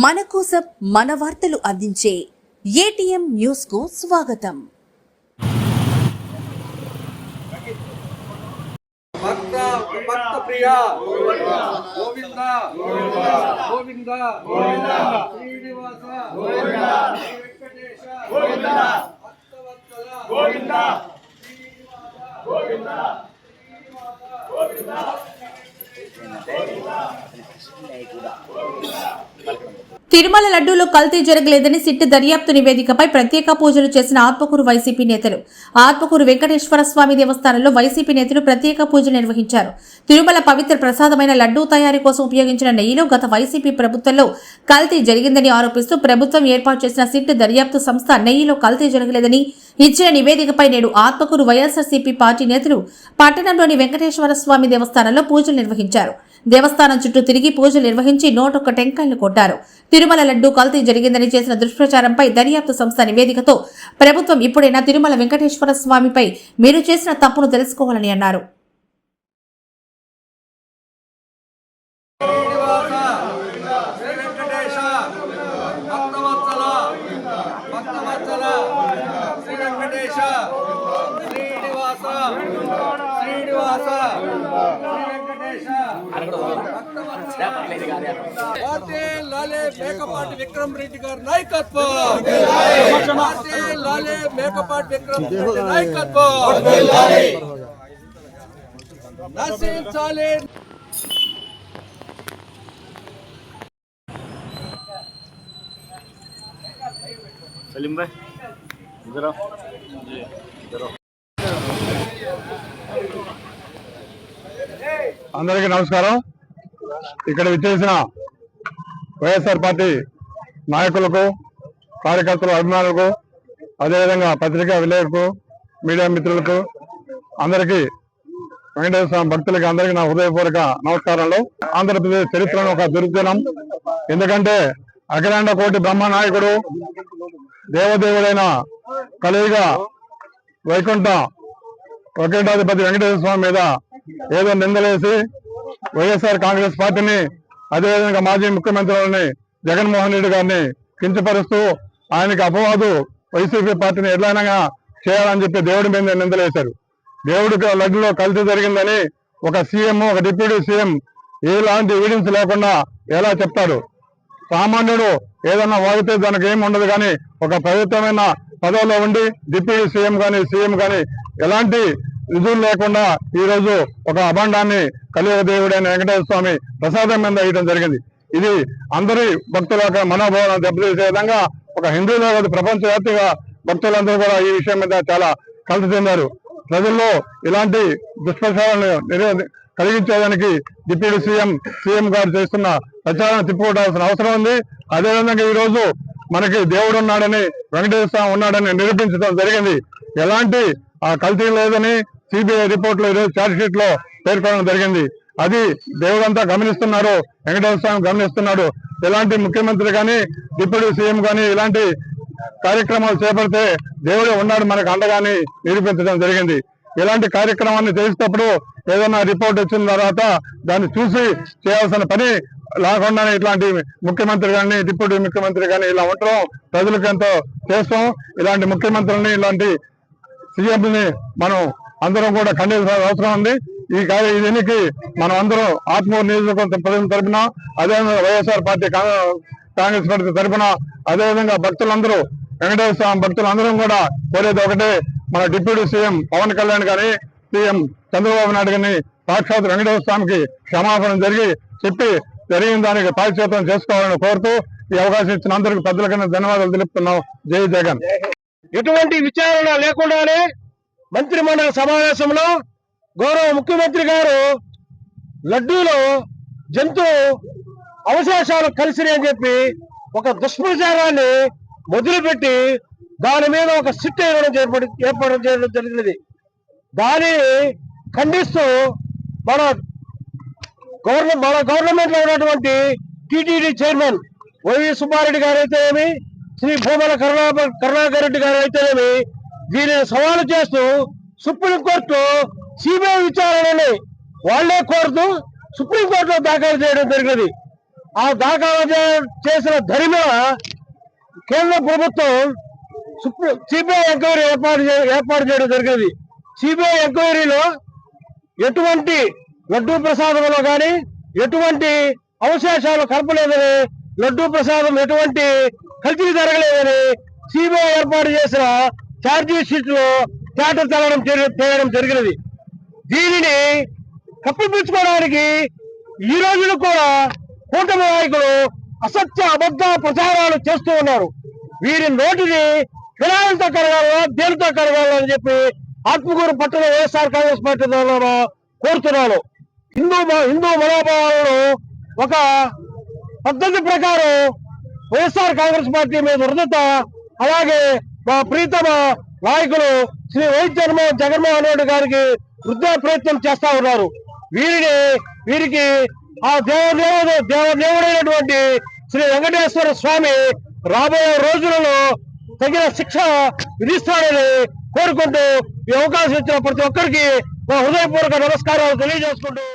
మన కోసం మన వార్తలు అందించే ఏటీఎం న్యూస్ కు స్వాగతం. భక్త ప్రియా గోవింద గోవింద శ్రీనివాస వెంకటేశ భక్తవత్సల గోవింద గోవింద తిరుమల లడ్డూలో కల్తీ జరగలేదని సిట్ దర్యాప్తు నివేదికపై ప్రత్యేక పూజలు చేసిన ఆత్మకూరు వైసీపీ నేతలు. ఆత్మకూరు వెంకటేశ్వర స్వామి దేవస్థానంలో వైసీపీ నేతలు ప్రత్యేక పూజలు నిర్వహించారు. తిరుమల పవిత్ర ప్రసాదమైన లడ్డూ తయారీ కోసం ఉపయోగించిన నెయ్యిలో గత వైసీపీ ప్రభుత్వంలో కల్తీ జరిగిందని ఆరోపిస్తూ ప్రభుత్వం ఏర్పాటు చేసిన సిట్ దర్యాప్తు సంస్థ నెయ్యిలో కల్తీ జరగలేదని ఇచ్చిన నివేదికపై నేడు ఆత్మకూరు వైఎస్ఆర్సీపీ పార్టీ నేతలు పట్టణంలోని వెంకటేశ్వర స్వామి దేవస్థానంలో పూజలు నిర్వహించారు. దేవస్థానం చుట్టూ తిరిగి పూజలు నిర్వహించి 101 టెంకాయలు కొట్టారు. తిరుమల లడ్డూ కల్తీ జరిగిందని చేసిన దుష్ప్రచారంపై దర్యాప్తు సంస్థ నివేదికతో ప్రభుత్వం ఇప్పుడైనా తిరుమల వెంకటేశ్వర స్వామిపై మీరు చేసిన తప్పును తెలుసుకోవాలని అన్నారు. లాలే మేకపాటి విక్రమ్ రెడ్డి గారి నాయకత్వం, లాలే మేకపాటి విక్రమ్ రెడ్డి నాయకత్వం నశించాలి. सलीम भाई इधर आओ, इधर आओ. అందరికీ నమస్కారం. ఇక్కడ విచ్చేసిన వైఎస్ఆర్ పార్టీ నాయకులకు, కార్యకర్తలు, అభిమానులకు, అదేవిధంగా పత్రికా విలేకరులకు, మీడియా మిత్రులకు, అందరికీ వెంకటేశ్వర స్వామి భక్తులకి అందరికీ నా హృదయపూర్వక నమస్కారాలు. ఆంధ్రప్రదేశ్ చరిత్రలో ఒక దుర్దినం. ఎందుకంటే అఖిలాండ కోటి బ్రహ్మ నాయకుడు, దేవదేవుడైన కలియుగ వైకుంఠాధిపతి వెంకటేశ్వర స్వామి మీద ఏదో నిందలేసి వైఎస్ఆర్ కాంగ్రెస్ పార్టీని, అదేవిధంగా మాజీ ముఖ్యమంత్రులని జగన్మోహన్ రెడ్డి గారిని కించపరుస్తూ ఆయనకి అపవాదు వైసీపీ పార్టీని ఎట్లయినా చేయాలని చెప్పి దేవుడి మీద నిందలేశారు. దేవుడికి లడ్డులో కల్తీ జరిగిందని ఒక సీఎం, ఒక డిప్యూటీ సీఎం ఎలాంటి ఎవిడెన్స్ లేకుండా ఎలా చెప్తారు? సామాన్యుడు ఏదన్నా వాగితే దానికి ఏమి ఉండదు, కానీ ఒక పవిత్రమైన పదవిలో ఉండి డిప్యూటీ సీఎం కానీ ఎలాంటి రుజువులు లేకుండా ఈ రోజు ఒక అభండాన్ని కలియుగ దేవుడైన వెంకటేశ్వర స్వామి ప్రసాదం మీద వేయడం జరిగింది. ఇది అందరి భక్తుల యొక్క మనోభావాలను దెబ్బతీసే విధంగా ఒక హిందువులో ప్రపంచవ్యాప్తంగా భక్తులందరూ కూడా ఈ విషయం మీద చాలా కలత చెందారు. ప్రజల్లో ఇలాంటి దుష్ప్రచారాలను కలిగించేదానికి డిప్యూటీ సీఎం గారు చేస్తున్న ప్రచారాన్ని తిప్పుకోవాల్సిన అవసరం ఉంది. అదేవిధంగా ఈ రోజు మనకి దేవుడు ఉన్నాడని, వెంకటేశ్వర స్వామి ఉన్నాడని నిరూపించడం జరిగింది. ఎలాంటి కల్తీ లేదని సిబిఐ రిపోర్ట్ లో ఈరోజు ఛార్జ్ షీట్ లో పేర్కొనడం జరిగింది. అది దేవుడంతా గమనిస్తున్నారు, వెంకటేశ్వర స్వామి గమనిస్తున్నాడు. ఎలాంటి ముఖ్యమంత్రి కానీ, డిప్యూటీ సీఎం కానీ ఇలాంటి కార్యక్రమాలు చేపడితే దేవుడే ఉన్నాడు మనకు అండగాని నిరూపించడం జరిగింది. ఇలాంటి కార్యక్రమాన్ని చేసేటప్పుడు ఏదైనా రిపోర్ట్ వచ్చిన తర్వాత దాన్ని చూసి చేయాల్సిన పని లేకుండానే ఇట్లాంటి ముఖ్యమంత్రి కానీ, డిప్యూటీ ముఖ్యమంత్రి కానీ ఇలా ఉండటం ప్రజలకు ఎంతో చేస్తాం. ఇలాంటి ముఖ్యమంత్రులని, ఇలాంటి సీఎంని మనం అందరం కూడా ఖండించాల్సిన అవసరం ఉంది. దీనికి మనం అందరం ఆత్మూరు నియోజకవర్గం ప్రజల తరఫున, అదేవిధంగా వైఎస్ఆర్ పార్టీ కాంగ్రెస్ పార్టీ తరఫున, అదేవిధంగా భక్తులందరూ, వెంకటేశ్వర స్వామి భక్తులందరం కూడా కోరేది ఒకటే, మన డిప్యూటీ సీఎం పవన్ కళ్యాణ్ గాని, సీఎం చంద్రబాబు నాయుడు గాని సాక్షాత్ వెంకటేశ్వర స్వామికి క్షమాపణ చెప్పి జరిగిన దానికి పాశ్చాత్యం చేసుకోవాలని కోరుతూ ఈ అవకాశం ఇచ్చిన అందరికీ పెద్దలకన్నా ధన్యవాదాలు తెలుపుతున్నాం. జై జగన్. ఎటువంటి విచారణ లేకుండానే మంత్రిమండలి సమావేశంలో గౌరవ ముఖ్యమంత్రి గారు లడ్డూలో జంతు అవశేషాలు కలిసినాయని చెప్పి ఒక దుష్ప్రచారాన్ని మొదలుపెట్టి దాని మీద ఒక సిట్ ఏర్పాటు చేయడం జరిగినది. దాన్ని ఖండిస్తూ మన గవర్నమెంట్ లో ఉన్నటువంటి టిటిడి చైర్మన్ వైవి సుబ్బారెడ్డి గారు అయితేనేమి, శ్రీ భూమల కరుణాకర్ రెడ్డి గారు అయితేనేమి దీనిని సవాలు చేస్తూ సుప్రీంకోర్టు సిబిఐ విచారణని వాళ్లే కోరుతూ సుప్రీంకోర్టులో దాఖలు చేయడం జరిగినది. ఆ దాఖలు చేసిన ధరిమ కేంద్ర ప్రభుత్వం సిబిఐ ఎంక్వైరీ ఏర్పాటు చేయడం జరిగింది. సిబిఐ ఎంక్వైరీలో ఎటువంటి లడ్డూ ప్రసాదంలో కానీ ఎటువంటి అవశేషాలు కలపలేదని, లడ్డూ ప్రసాదం ఎటువంటి కల్తీ జరగలేదని సిబిఐ ఏర్పాటు చేసిన ఛార్జీ షీట్ లో తేట చేయడం జరిగినది. దీనిని కప్పిపుచ్చుకోవడానికి ఈ రోజున కూడా కూటమి నాయకులు అసత్య అబద్ధ ప్రచారాలు చేస్తూ ఉన్నారు. వీరి నోటిని ఫినాయిల్తో కడగాలా, దేనితో కడగాలా అని చెప్పి ఆత్మకూరు పట్టణ వైఎస్ఆర్ కాంగ్రెస్ పార్టీ ద్వారా కోరుతున్నాను. హిందూ మనోభావాలను ఒక పద్ధతి ప్రకారం వైఎస్ఆర్ కాంగ్రెస్ పార్టీ మీద వృద్ధత, అలాగే మా ప్రీతమ నాయకులు శ్రీ వైఎస్ జగన్మోహన్ రెడ్డి గారికి వృద్ధా ప్రయత్నం చేస్తా ఉన్నారు. వీరికి ఆ దేవుడైనటువంటి శ్రీ వెంకటేశ్వర స్వామి రాబోయే రోజులలో తగిన శిక్ష విధిస్తాడని కోరుకుంటూ ఈ అవకాశం ఇచ్చిన ప్రతి ఒక్కరికి మా హృదయపూర్వక నమస్కారాలు తెలియజేసుకుంటూ